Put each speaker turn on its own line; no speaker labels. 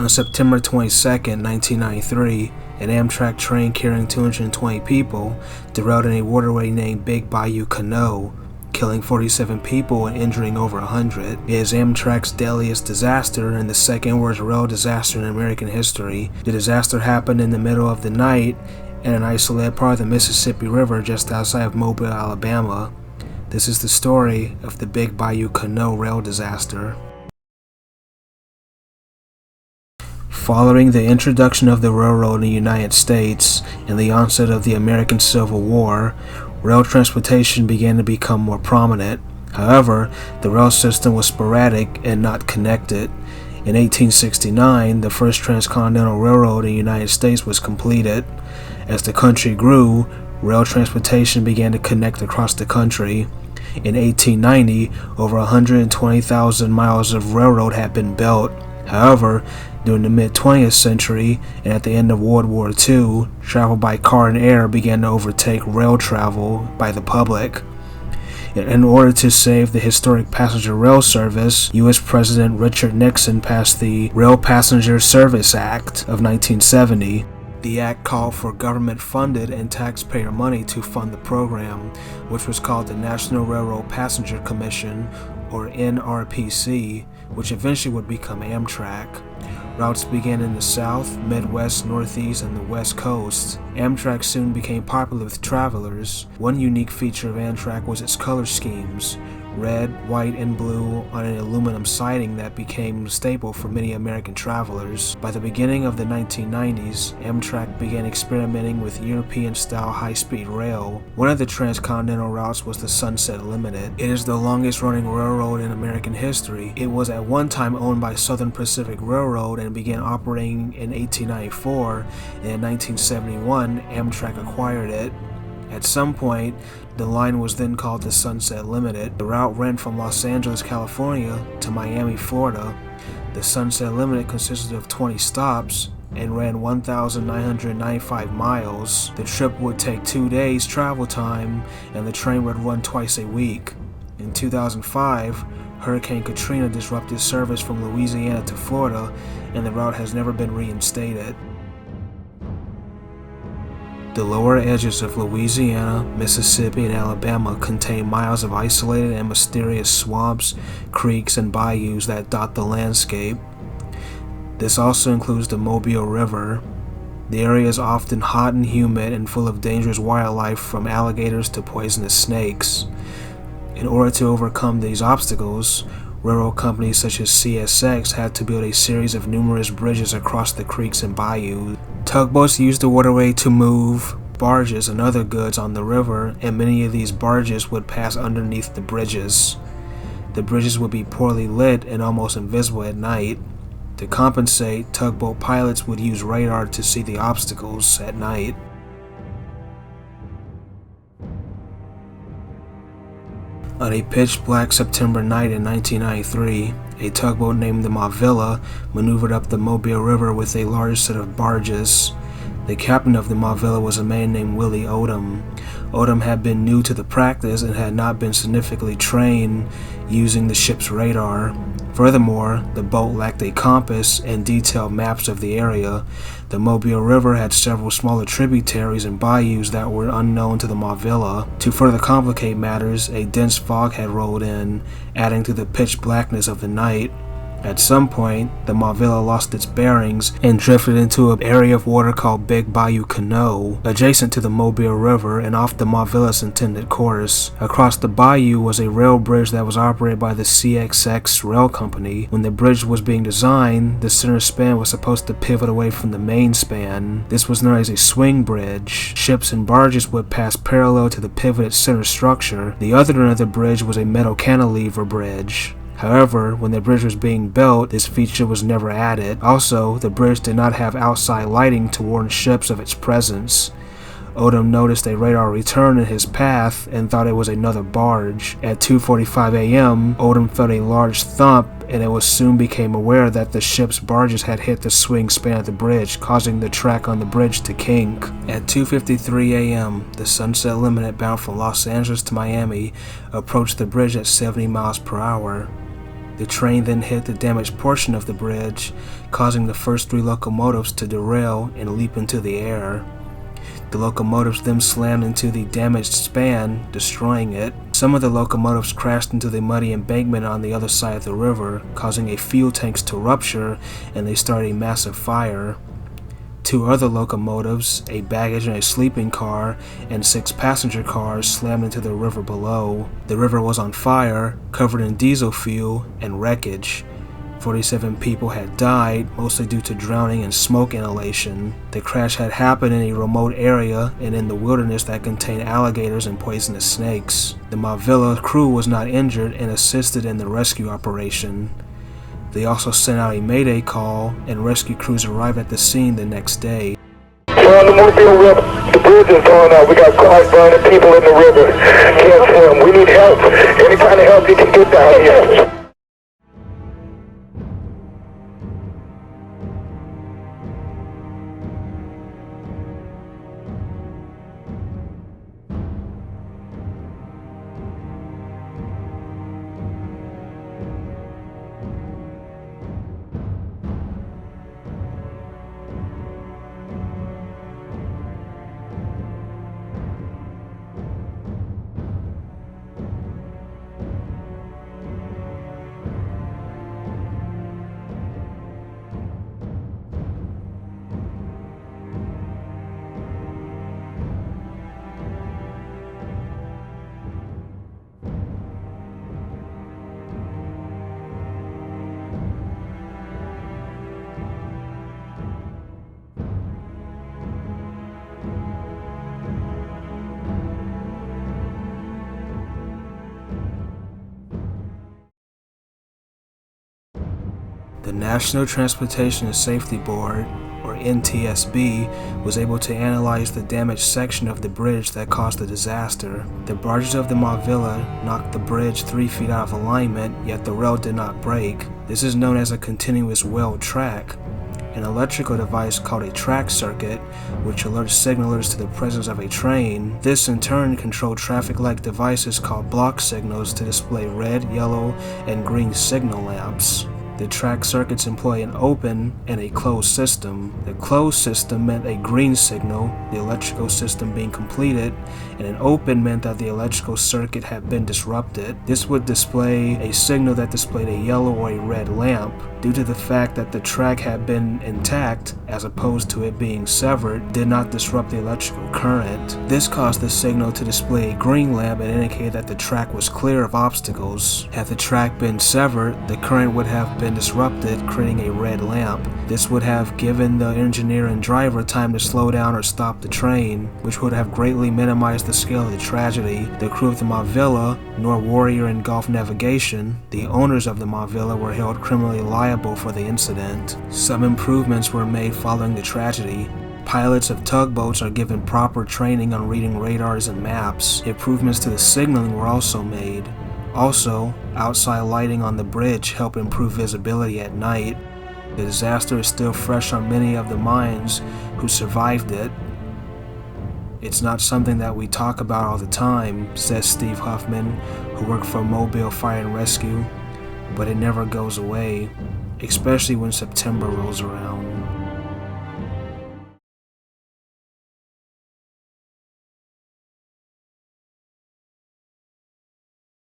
On September 22, 1993, an Amtrak train carrying 220 people derailed in a waterway named Big Bayou Canot, killing 47 people and injuring over 100. It is Amtrak's deadliest disaster and the second worst rail disaster in American history. The disaster happened in the middle of the night in an isolated part of the Mississippi River just outside of Mobile, Alabama. This is the story of the Big Bayou Canot rail disaster. Following the introduction of the railroad in the United States and the onset of the American Civil War, rail transportation began to become more prominent. However, the rail system was sporadic and not connected. In 1869, the first Transcontinental Railroad in the United States was completed. As the country grew, rail transportation began to connect across the country. In 1890, over 120,000 miles of railroad had been built. However, during the mid-20th century and at the end of World War II, travel by car and air began to overtake rail travel by the public. In order to save the historic passenger rail service, U.S. President Richard Nixon passed the Rail Passenger Service Act of 1970. The act called for government-funded and taxpayer money to fund the program, which was called the National Railroad Passenger Commission, or NRPC, which eventually would become Amtrak. Routes began in the South, Midwest, Northeast, and the West Coast. Amtrak soon became popular with travelers. One unique feature of Amtrak was its color schemes: red, white, and blue on an aluminum siding that became a staple for many American travelers. By the beginning of the 1990s, Amtrak began experimenting with European-style high-speed rail. One of the transcontinental routes was the Sunset Limited. It is the longest-running railroad in American history. It was at one time owned by Southern Pacific Railroad and began operating in 1894, and in 1971, Amtrak acquired it. At some point, the line was then called the Sunset Limited. The route ran from Los Angeles, California to Miami, Florida. The Sunset Limited consisted of 20 stops and ran 1,995 miles. The trip would take 2 days travel time, and the train would run twice a week. In 2005, Hurricane Katrina disrupted service from Louisiana to Florida, and the route has never been reinstated. The lower edges of Louisiana, Mississippi, and Alabama contain miles of isolated and mysterious swamps, creeks, and bayous that dot the landscape. This also includes the Mobile River. The area is often hot and humid and full of dangerous wildlife, from alligators to poisonous snakes. In order to overcome these obstacles, railroad companies such as CSX had to build a series of numerous bridges across the creeks and bayous. Tugboats used the waterway to move barges and other goods on the river, and many of these barges would pass underneath the bridges. The bridges would be poorly lit and almost invisible at night. To compensate, tugboat pilots would use radar to see the obstacles at night. On a pitch-black September night in 1993, a tugboat named the Mavilla maneuvered up the Mobile River with a large set of barges. The captain of the Mavilla was a man named Willie Odom. Odom had been new to the practice and had not been significantly trained using the ship's radar. Furthermore, the boat lacked a compass and detailed maps of the area. The Mobile River had several smaller tributaries and bayous that were unknown to the Mavilla. To further complicate matters, a dense fog had rolled in, adding to the pitch blackness of the night. At some point, the Mavilla lost its bearings and drifted into an area of water called Big Bayou Canot, adjacent to the Mobile River and off the Mavilla's intended course. Across the bayou was a rail bridge that was operated by the CSX Rail Company. When the bridge was being designed, the center span was supposed to pivot away from the main span. This was known as a swing bridge. Ships and barges would pass parallel to the pivoted center structure. The other end of the bridge was a metal cantilever bridge. However, when the bridge was being built, this feature was never added. Also, the bridge did not have outside lighting to warn ships of its presence. Odom noticed a radar return in his path and thought it was another barge. At 2:45 a.m., Odom felt a large thump, and it was soon became aware that the ship's barges had hit the swing span of the bridge, causing the track on the bridge to kink. At 2:53 a.m., the Sunset Limited, bound from Los Angeles to Miami, approached the bridge at 70 miles per hour. The train then hit the damaged portion of the bridge, causing the first 3 locomotives to derail and leap into the air. The locomotives then slammed into the damaged span, destroying it. Some of the locomotives crashed into the muddy embankment on the other side of the river, causing a fuel tanks to rupture, and they started a massive fire. 2 other locomotives, a baggage and a sleeping car, and 6 passenger cars slammed into the river below. The river was on fire, covered in diesel fuel and wreckage. 47 people had died, mostly due to drowning and smoke inhalation. The crash had happened in a remote area and in the wilderness that contained alligators and poisonous snakes. The Mavilla crew was not injured and assisted in the rescue operation. They also sent out a mayday call, and rescue crews arrived at the scene the next day.
We're on the Mobile River. The bridge is blowing up. We got cars burning, people in the river. Can't swim. We need help. Any kind of help you can get down here.
The National Transportation Safety Board, or NTSB, was able to analyze the damaged section of the bridge that caused the disaster. The barges of the Mavilla knocked the bridge 3 feet out of alignment, yet the rail did not break. This is known as a continuous weld track, an electrical device called a track circuit, which alerts signalers to the presence of a train. This in turn controlled traffic light devices called block signals to display red, yellow, and green signal lamps. The track circuits employ an open and a closed system. The closed system meant a green signal, the electrical system being completed, and an open meant that the electrical circuit had been disrupted. This would display a signal that displayed a yellow or a red lamp. Due to the fact that the track had been intact, as opposed to it being severed, did not disrupt the electrical current. This caused the signal to display a green lamp and indicate that the track was clear of obstacles. Had the track been severed, the current would have been disrupted, creating a red lamp. This would have given the engineer and driver time to slow down or stop the train, which would have greatly minimized the scale of the tragedy. The crew of the Mavilla, nor Warrior and Gulf Navigation, the owners of the Mavilla, were held criminally liable for the incident. Some improvements were made following the tragedy. Pilots of tugboats are given proper training on reading radars and maps. Improvements to the signaling were also made. Also, outside lighting on the bridge helped improve visibility at night. The disaster is still fresh on many of the minds who survived it. It's not something that we talk about all the time, says Steve Huffman, who worked for Mobile Fire and Rescue, but it never goes away, especially when September rolls around.